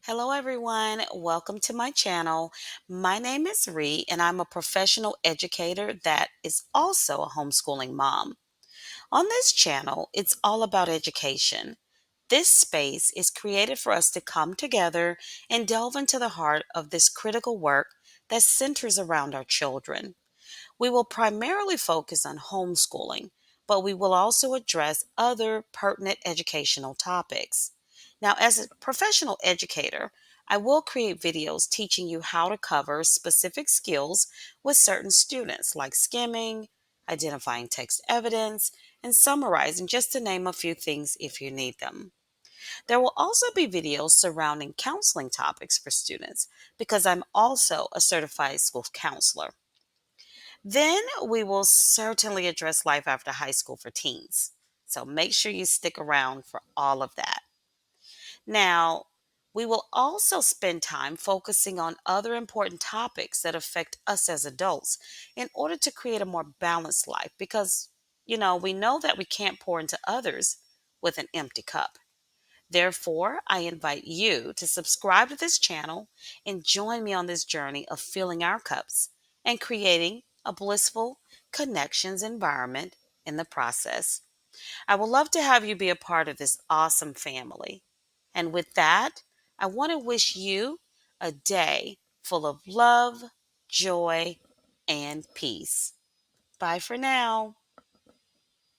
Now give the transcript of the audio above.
Hello, everyone. Welcome to my channel. My name is Ree, and I'm a professional educator that is also a homeschooling mom. On this channel, it's all about education. This space is created for us to come together and delve into the heart of this critical work that centers around our children. We will primarily focus on homeschooling, but we will also address other pertinent educational topics. Now, as a professional educator, I will create videos teaching you how to cover specific skills with certain students, like skimming, identifying text evidence, and summarizing, just to name a few things if you need them. There will also be videos surrounding counseling topics for students because I'm also a certified school counselor. Then we will certainly address life after high school for teens. So make sure you stick around for all of that. Now, we will also spend time focusing on other important topics that affect us as adults in order to create a more balanced life because, we know that we can't pour into others with an empty cup. Therefore, I invite you to subscribe to this channel and join me on this journey of filling our cups and creating a blissful connections environment in the process. I would love to have you be a part of this awesome family. And with that, I want to wish you a day full of love, joy, and peace. Bye for now.